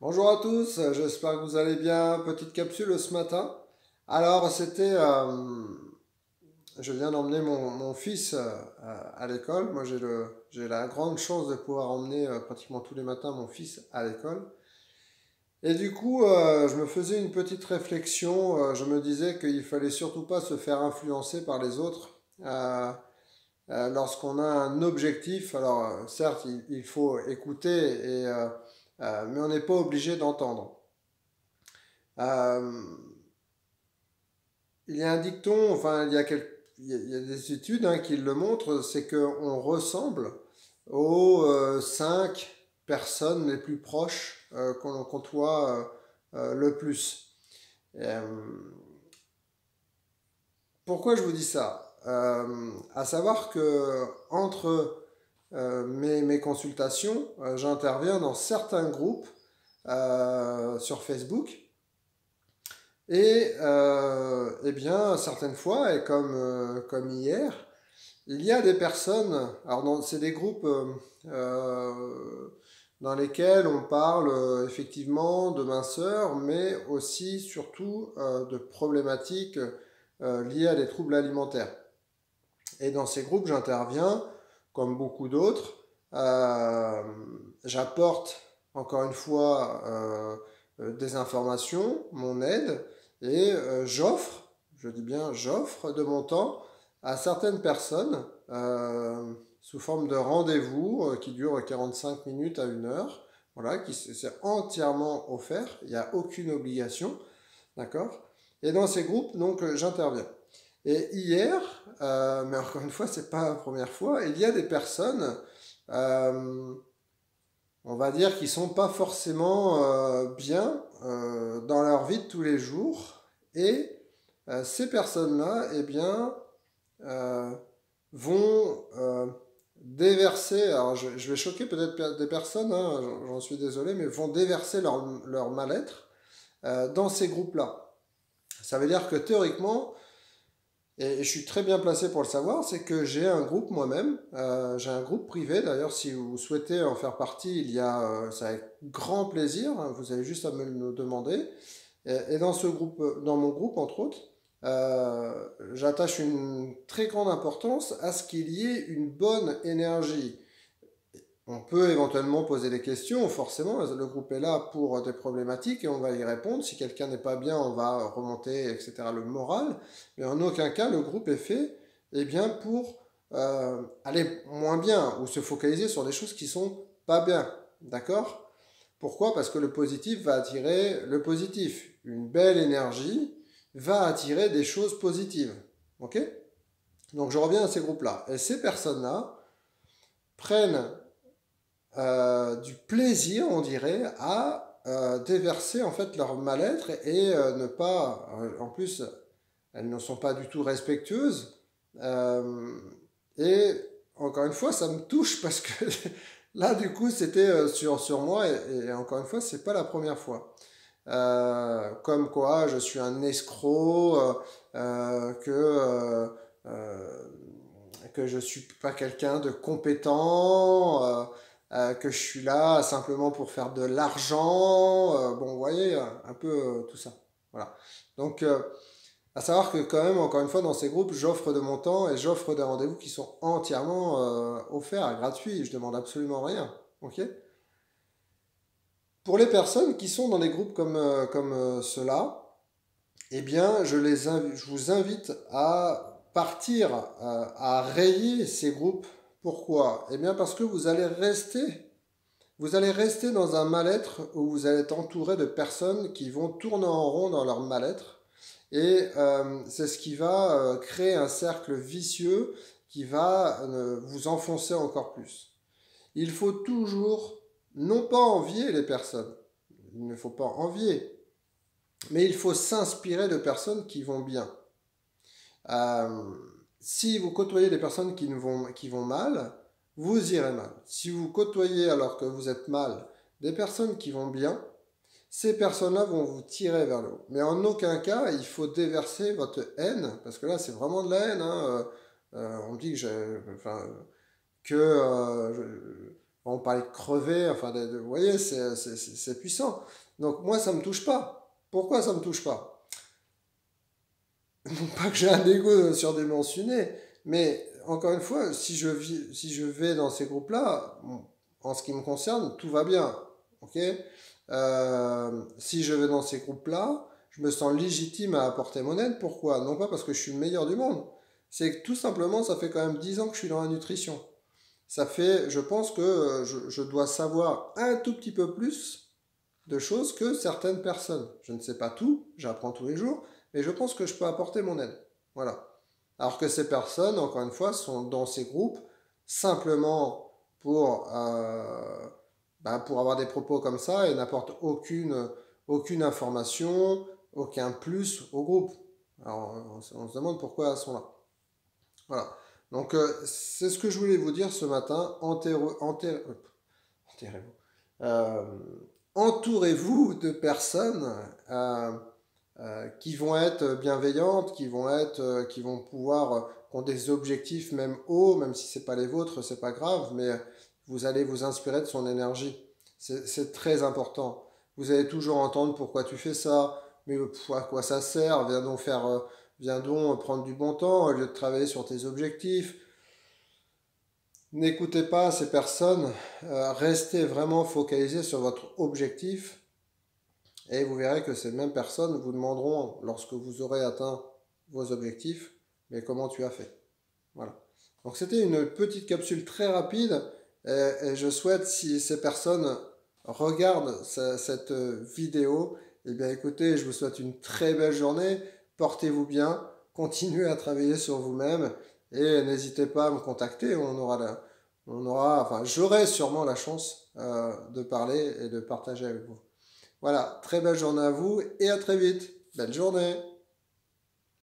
Bonjour à tous, j'espère que vous allez bien. Petite capsule ce matin. Alors, je viens d'emmener mon fils à l'école. Moi, j'ai la grande chance de pouvoir emmener pratiquement tous les matins mon fils à l'école. Et du coup, je me faisais une petite réflexion. Je me disais qu'il fallait surtout pas se faire influencer par les autres. Lorsqu'on a un objectif, alors certes, il faut écouter, mais on n'est pas obligé d'entendre. Euh, il y a un dicton, enfin, il y a des études qui le montrent, c'est qu'on ressemble aux 5 personnes les plus proches qu'on côtoie le plus. Euh, Pourquoi je vous dis ça? À savoir que entre mes consultations, j'interviens dans certains groupes sur Facebook. Eh bien, certaines fois, et comme hier, il y a des personnes, alors c'est des groupes dans lesquels on parle effectivement de minceur, mais aussi surtout de problématiques liées à des troubles alimentaires. Et dans ces groupes, j'interviens, comme beaucoup d'autres, euh, j'apporte encore une fois des informations, mon aide, et j'offre, je dis bien j'offre de mon temps à certaines personnes sous forme de rendez-vous qui dure 45 minutes à 1 heure, voilà, qui c'est entièrement offert, il n'y a aucune obligation, d'accord? Et dans ces groupes, donc, j'interviens. Et hier, mais encore une fois, c'est pas la première fois, il y a des personnes, euh, on va dire, qui sont pas forcément bien dans leur vie de tous les jours. Et ces personnes-là, eh bien, euh, vont déverser, alors je vais choquer peut-être des personnes, j'en suis désolé, mais vont déverser leur mal-être dans ces groupes-là. Ça veut dire que théoriquement, et je suis très bien placé pour le savoir, c'est que j'ai un groupe moi-même, j'ai un groupe privé, d'ailleurs si vous souhaitez en faire partie, c'est avec grand plaisir, hein, vous avez juste à me le demander. Et dans ce groupe, dans mon groupe entre autres, j'attache une très grande importance à ce qu'il y ait une bonne énergie. On peut éventuellement poser des questions, forcément, le groupe est là pour des problématiques et on va y répondre. Si quelqu'un n'est pas bien, on va remonter, etc., le moral. Mais en aucun cas, le groupe est fait eh bien, pour aller moins bien ou se focaliser sur des choses qui sont pas bien. D'accord? Pourquoi? Parce que le positif va attirer le positif. Une belle énergie va attirer des choses positives. Ok? Donc je reviens à ces groupes-là. Et ces personnes-là prennent du plaisir, on dirait, à déverser en fait leur mal-être et ne pas, en plus, elles ne sont pas du tout respectueuses. Euh, et encore une fois, ça me touche parce que là, du coup, c'était sur moi et encore une fois, c'est pas la première fois. Comme quoi, je suis un escroc, euh, que je suis pas quelqu'un de compétent, que je suis là simplement pour faire de l'argent. Bon, vous voyez, un peu tout ça. Voilà. Donc, à savoir que quand même, encore une fois, dans ces groupes, j'offre de mon temps et j'offre des rendez-vous qui sont entièrement offerts, gratuits. Je demande absolument rien. Ok? Pour les personnes qui sont dans des groupes comme ceux-là, eh bien, je vous invite à partir, à rayer ces groupes. Pourquoi? Eh bien, parce que vous allez rester dans un mal-être où vous allez être entouré de personnes qui vont tourner en rond dans leur mal-être. Et c'est ce qui va créer un cercle vicieux qui va vous enfoncer encore plus. Il faut toujours, non pas envier les personnes, il ne faut pas envier, mais il faut s'inspirer de personnes qui vont bien. Euh, Si vous côtoyez des personnes qui vont mal, vous irez mal. Si vous côtoyez alors que vous êtes mal des personnes qui vont bien, ces personnes-là vont vous tirer vers le haut. Mais en aucun cas, il faut déverser votre haine, parce que là, c'est vraiment de la haine. On me dit que, enfin, que on parlait de crever, enfin, vous voyez, c'est puissant. Donc moi, ça ne me touche pas. Pourquoi ça ne me touche pas? Non pas que j'ai un ego surdimensionné, mais encore une fois, si je vais dans ces groupes-là, bon, en ce qui me concerne, tout va bien. Ok. Si je vais dans ces groupes-là, je me sens légitime à apporter mon aide. Pourquoi? Non pas parce que je suis le meilleur du monde. C'est que tout simplement, ça fait quand même 10 ans que je suis dans la nutrition. Ça fait, je pense que je dois savoir un tout petit peu plus de choses que certaines personnes. Je ne sais pas tout, j'apprends tous les jours, mais je pense que je peux apporter mon aide. Voilà. Alors que ces personnes, encore une fois, sont dans ces groupes simplement pour avoir des propos comme ça et n'apportent aucune information, aucun plus au groupe. Alors on se demande pourquoi elles sont là. Voilà. Donc c'est ce que je voulais vous dire ce matin. Enterrez-vous. Euh, entourez-vous de personnes qui vont être bienveillantes, qui vont pouvoir, qui ont des objectifs même hauts, même si c'est pas les vôtres, c'est pas grave, mais vous allez vous inspirer de son énergie. C'est très important. Vous allez toujours entendre pourquoi tu fais ça, mais à quoi ça sert, viens donc prendre du bon temps au lieu de travailler sur tes objectifs. N'écoutez pas ces personnes, restez vraiment focalisé sur votre objectif et vous verrez que ces mêmes personnes vous demanderont, lorsque vous aurez atteint vos objectifs, mais comment tu as fait. Voilà. Donc c'était une petite capsule très rapide et je souhaite, si ces personnes regardent cette vidéo, eh bien écoutez, je vous souhaite une très belle journée, portez-vous bien, continuez à travailler sur vous-même et n'hésitez pas à me contacter, enfin j'aurai sûrement la chance de parler et de partager avec vous. Voilà, très belle journée à vous et à très vite. Belle journée.